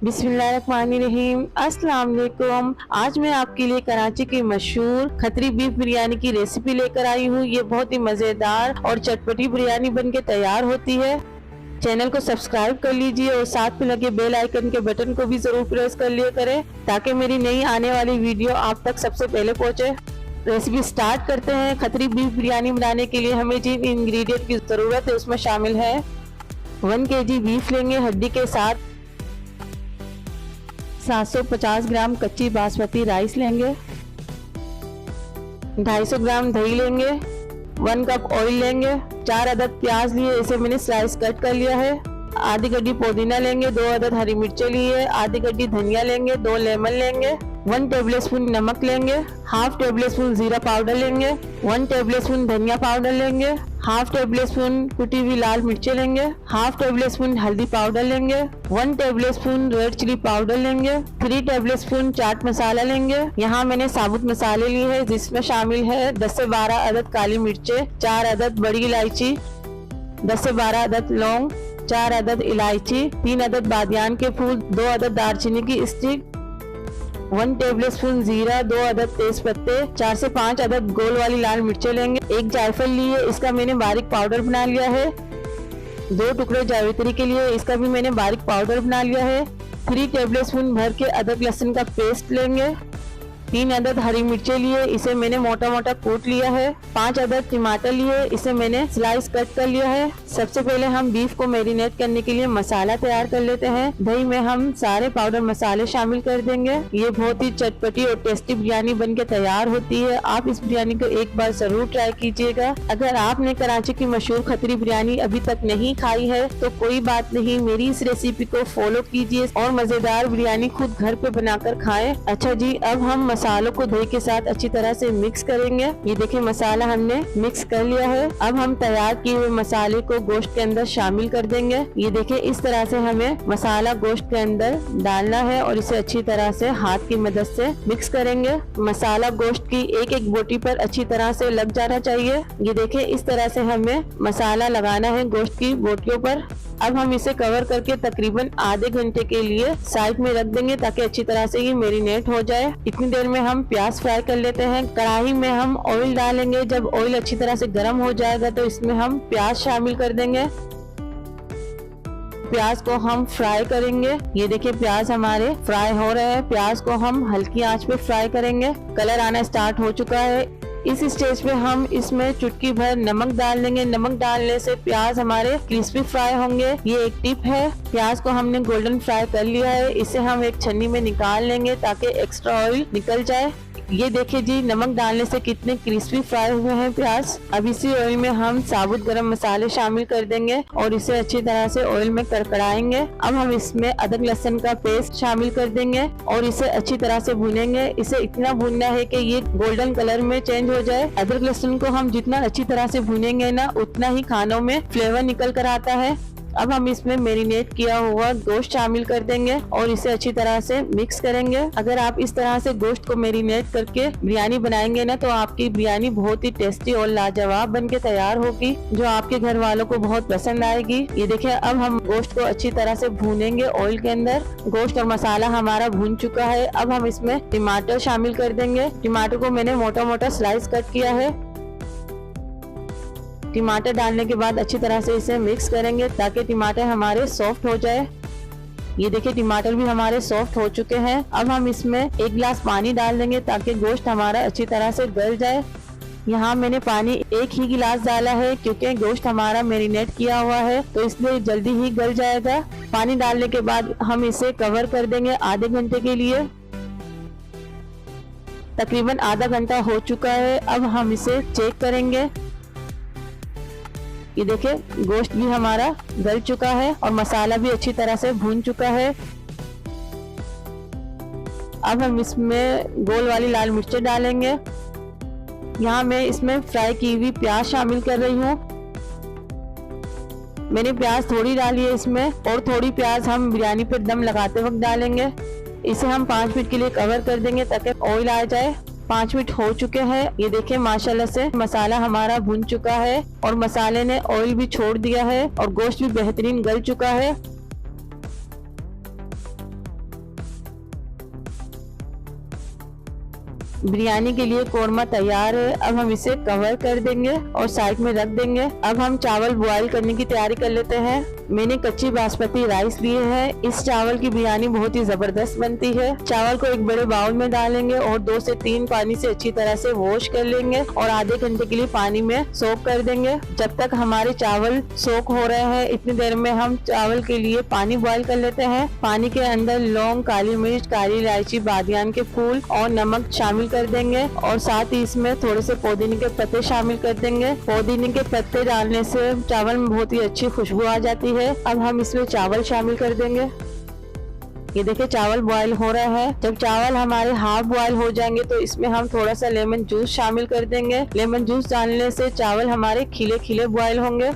बिस्मिल्लाहिर्रहमानिर्रहीम। अस्सलाम वालेकुम। आज मैं आपके लिए कराची की मशहूर खतरी बीफ बिरयानी की रेसिपी लेकर आई हूँ। ये बहुत ही मज़ेदार और चटपटी बिरयानी बनके तैयार होती है। चैनल को सब्सक्राइब कर लीजिए और साथ में लगे बेल आइकन के बटन को भी जरूर प्रेस कर लिया करें ताकि मेरी नई आने वाली वीडियो आप तक सबसे पहले पहुँचे। रेसिपी स्टार्ट करते हैं। खतरी बीफ बिरयानी बनाने के लिए हमें जिन इंग्रेडिएंट की ज़रूरत है उसमें शामिल है 1 kg बीफ लेंगे हड्डी के साथ, 750 ग्राम कच्ची बासमती राइस लेंगे, 250 ग्राम दही लेंगे, 1 कप ऑयल लेंगे, 4 अदद प्याज लिए, इसे मैंने स्लाइस कट कर लिया है, आधी गड्डी पुदीना लेंगे, 2 अदद हरी मिर्चें लिए, आधी गड्डी धनिया लेंगे, 2 लेमन लेंगे, 1 टेबलस्पून नमक लेंगे, हाफ टेबलस्पून जीरा पाउडर लेंगे, 1 टेबलस्पून धनिया पाउडर लेंगे, हाफ टेबलस्पून कुटी हुई लाल मिर्चें लेंगे, हाफ टेबलस्पून हल्दी पाउडर लेंगे, 1 टेबलस्पून रेड चिली पाउडर लेंगे, 3 टेबलस्पून चाट मसाला लेंगे। यहाँ मैंने साबुत मसाले लिए हैं जिसमें शामिल है 10 से 12 अदद काली मिर्चें, 4 अदद बड़ी इलायची, 10 से 12 अदद लौंग, 4 अदद इलायची, 3 अदद बादियान के फूल, 2 अदद दालचीनी की स्टिक, 1 टेबलस्पून जीरा, 2 अदद तेज पत्ते, 4 से 5 अदद गोल वाली लाल मिर्चें लेंगे, 1 जायफल लिए, इसका मैंने बारीक पाउडर बना लिया है, 2 टुकड़े जावित्री के लिए, इसका भी मैंने बारीक पाउडर बना लिया है, 3 टेबलस्पून भर के अदरक लहसुन का पेस्ट लेंगे, 3 अदद हरी मिर्चें लिए, इसे मैंने मोटा मोटा कूट लिया है, 5 अदद टमाटर लिए, इसे मैंने स्लाइस कट कर लिया है। सबसे पहले हम बीफ को मैरिनेट करने के लिए मसाला तैयार कर लेते हैं। दही में हम सारे पाउडर मसाले शामिल कर देंगे। ये बहुत ही चटपटी और टेस्टी बिरयानी बनके तैयार होती है। आप इस बिरयानी को एक बार जरूर ट्राई कीजिएगा। अगर आपने कराची की मशहूर खतरी बिरयानी अभी तक नहीं खाई है तो कोई बात नहीं, मेरी इस रेसिपी को फॉलो कीजिए और मजेदार बिरयानी खुद घर पे बनाकर खाएं। अच्छा जी, अब हम मसालों को दही के साथ अच्छी तरह से मिक्स करेंगे। ये देखिए मसाला हमने मिक्स कर लिया है। अब हम तैयार किए हुए मसाले को गोश्त के अंदर शामिल कर देंगे। ये देखिए इस तरह से हमें मसाला गोश्त के अंदर डालना है और इसे अच्छी तरह से हाथ की मदद से मिक्स करेंगे। मसाला गोश्त की एक एक बोटी पर अच्छी तरह से लग जाना चाहिए। ये देखिए इस तरह से हमें मसाला लगाना है गोश्त की बोटियों पर। अब हम इसे कवर करके तकरीबन आधे घंटे के लिए साइड में रख देंगे ताकि अच्छी तरह से ये मैरिनेट हो जाए। इतनी देर में हम प्याज फ्राई कर लेते हैं। कढ़ाई में हम ऑयल डालेंगे। जब ऑयल अच्छी तरह से गर्म हो जाएगा तो इसमें हम प्याज शामिल कर देंगे। प्याज को हम फ्राई करेंगे। ये देखिए प्याज हमारे फ्राई हो रहे हैं। प्याज को हम हल्की आंच पे फ्राई करेंगे। कलर आना स्टार्ट हो चुका है। इस स्टेज पे हम इसमें चुटकी भर नमक डाल देंगे। नमक डालने से प्याज हमारे क्रिस्पी फ्राई होंगे। ये एक टिप है। प्याज को हमने गोल्डन फ्राई कर लिया है। इसे हम एक छन्नी में निकाल लेंगे ताकि एक्स्ट्रा ऑयल निकल जाए। ये देखिए जी नमक डालने से कितने क्रिस्पी फ्राई हुए हैं प्याज। अब इसी ऑयल में हम साबुत गरम मसाले शामिल कर देंगे और इसे अच्छी तरह से ऑयल में कड़कड़ाएंगे। अब हम इसमें अदरक लहसुन का पेस्ट शामिल कर देंगे और इसे अच्छी तरह से भूनेंगे। इसे इतना भूनना है कि ये गोल्डन कलर में चेंज हो जाए। अदरक लहसुन को हम जितना अच्छी तरह से भूनेंगे ना उतना ही खानों में फ्लेवर निकल कर आता है। अब हम इसमें मैरिनेट किया हुआ गोश्त शामिल कर देंगे और इसे अच्छी तरह से मिक्स करेंगे। अगर आप इस तरह से गोश्त को मैरिनेट करके बिरयानी बनाएंगे ना तो आपकी बिरयानी बहुत ही टेस्टी और लाजवाब बनके तैयार होगी जो आपके घर वालों को बहुत पसंद आएगी। ये देखिए अब हम गोश्त को अच्छी तरह से भूनेंगे ऑयल के अंदर। गोश्त और मसाला हमारा भून चुका है। अब हम इसमें टमाटर शामिल कर देंगे। टमाटर को मैंने मोटा मोटा स्लाइस कट किया है। टमाटर डालने के बाद अच्छी तरह से इसे मिक्स करेंगे ताकि टमाटर हमारे सॉफ्ट हो जाए। ये देखिए टमाटर भी हमारे सॉफ्ट हो चुके हैं। अब हम इसमें 1 गिलास पानी डाल देंगे ताकि गोश्त हमारा अच्छी तरह से गल जाए। यहाँ मैंने पानी 1 ही गिलास डाला है क्योंकि गोश्त हमारा मैरिनेट किया हुआ है तो इसलिए जल्दी ही गल जाएगा। पानी डालने के बाद हम इसे कवर कर देंगे आधे घंटे के लिए। तकरीबन आधा घंटा हो चुका है। अब हम इसे चेक करेंगे। ये देखिए गोश्त भी हमारा गल चुका है और मसाला भी अच्छी तरह से भून चुका है। अब हम इसमें गोल वाली लाल मिर्चें डालेंगे। यहाँ मैं इसमें फ्राई की हुई प्याज शामिल कर रही हूँ। मैंने प्याज थोड़ी डाली है इसमें और थोड़ी प्याज हम बिरयानी पर दम लगाते वक्त डालेंगे। इसे हम 5 मिनट के लिए कवर कर देंगे ताकि ऑयल आ जाए। 5 मिनट हो चुके हैं। ये देखिए माशाल्लाह से मसाला हमारा भुन चुका है और मसाले ने ऑयल भी छोड़ दिया है और गोश्त भी बेहतरीन गल चुका है। बिरयानी के लिए कोरमा तैयार है। अब हम इसे कवर कर देंगे और साइड में रख देंगे। अब हम चावल बॉईल करने की तैयारी कर लेते हैं। मैंने कच्ची बासमती राइस लिए हैं। इस चावल की बिरयानी बहुत ही जबरदस्त बनती है। चावल को एक बड़े बाउल में डालेंगे और 2 से 3 पानी से अच्छी तरह से वॉश कर लेंगे और आधे घंटे के लिए पानी में सोक कर देंगे। जब तक हमारे चावल सोक हो रहे हैं इतनी देर में हम चावल के लिए पानी बॉईल कर लेते हैं। पानी के अंदर लौंग, काली मिर्च, काली इलायची, बादियान के फूल और नमक शामिल कर देंगे और साथ ही इसमें थोड़े से पुदीने के पत्ते शामिल कर देंगे। पुदीने के पत्ते डालने से चावल में बहुत ही अच्छी खुशबू आ जाती है। अब हम इसमें चावल शामिल कर देंगे। ये देखिए चावल बॉईल हो रहा है। जब चावल हमारे हाफ बॉईल हो जाएंगे तो इसमें हम थोड़ा सा लेमन जूस शामिल कर देंगे। लेमन जूस डालने से चावल हमारे खिले खिले बॉईल होंगे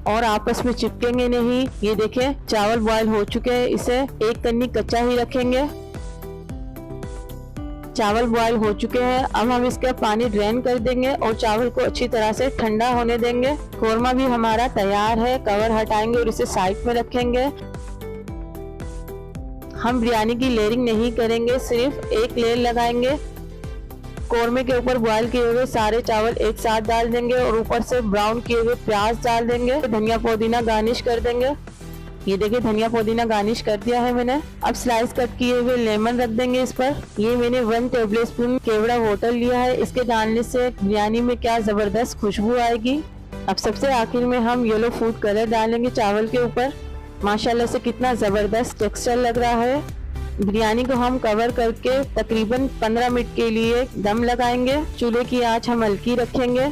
और आपस में चिपकेंगे नहीं। ये देखिए चावल बॉईल हो चुके हैं। इसे एक कन्नी कच्चा ही रखेंगे। चावल बॉईल हो चुके हैं। अब हम इसका पानी ड्रेन कर देंगे और चावल को अच्छी तरह से ठंडा होने देंगे। कोरमा भी हमारा तैयार है। कवर हटाएंगे और इसे साइड में रखेंगे। हम बिरयानी की लेयरिंग नहीं करेंगे, सिर्फ एक लेयर लगाएंगे। कोरमे के ऊपर बॉईल किए हुए सारे चावल एक साथ डाल देंगे और ऊपर से ब्राउन किए हुए प्याज डाल देंगे। धनिया पुदीना गार्निश कर देंगे। ये देखिए धनिया पुदीना गार्निश कर दिया है मैंने। अब स्लाइस कट किए हुए लेमन रख देंगे इस पर। ये मैंने 1 टेबलस्पून केवड़ा वाटर लिया है। इसके डालने से बिरयानी में क्या जबरदस्त खुशबू आएगी। अब सबसे आखिर में हम येलो फूड कलर डालेंगे चावल के ऊपर। माशाल्लाह से कितना जबरदस्त टेक्सचर लग रहा है। बिरयानी को हम कवर करके तकरीबन 15 मिनट के लिए दम लगाएंगे। चूल्हे की आंच हम हल्की रखेंगे।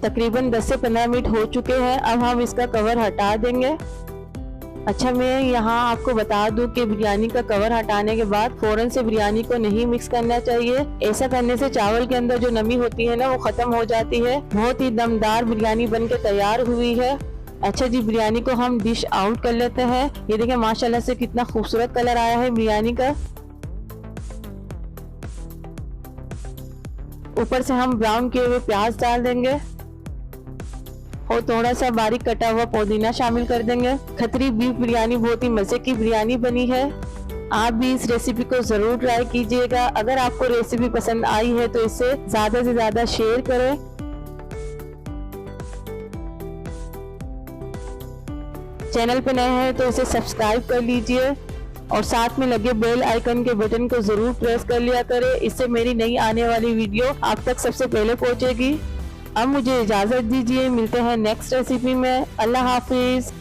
तकरीबन 10 से 15 मिनट हो चुके हैं। अब हम इसका कवर हटा देंगे। अच्छा, मैं यहाँ आपको बता दूं कि बिरयानी का कवर हटाने के बाद फौरन से बिरयानी को नहीं मिक्स करना चाहिए। ऐसा करने से चावल के अंदर जो नमी होती है ना वो खत्म हो जाती है। बहुत ही दमदार बिरयानी बनके तैयार हुई है। अच्छा जी, बिरयानी को हम डिश आउट कर लेते हैं। ये देखिए माशाल्लाह से कितना खूबसूरत कलर आया है बिरयानी का। ऊपर से हम ब्राउन किए हुए प्याज डाल देंगे और थोड़ा सा बारीक कटा हुआ पुदीना शामिल कर देंगे। खतरी बीफ बिरयानी बहुत ही मजे की बिरयानी बनी है। आप भी इस रेसिपी को जरूर ट्राई कीजिएगा। अगर आपको रेसिपी पसंद आई है तो इसे ज्यादा से ज्यादा शेयर करें। चैनल पे नए हैं तो इसे सब्सक्राइब कर लीजिए और साथ में लगे बेल आइकन के बटन को जरूर प्रेस कर लिया करें। इससे मेरी नई आने वाली वीडियो आप तक सबसे पहले पहुंचेगी। अब मुझे इजाजत दीजिए, मिलते हैं नेक्स्ट रेसिपी में। अल्लाह हाफिज।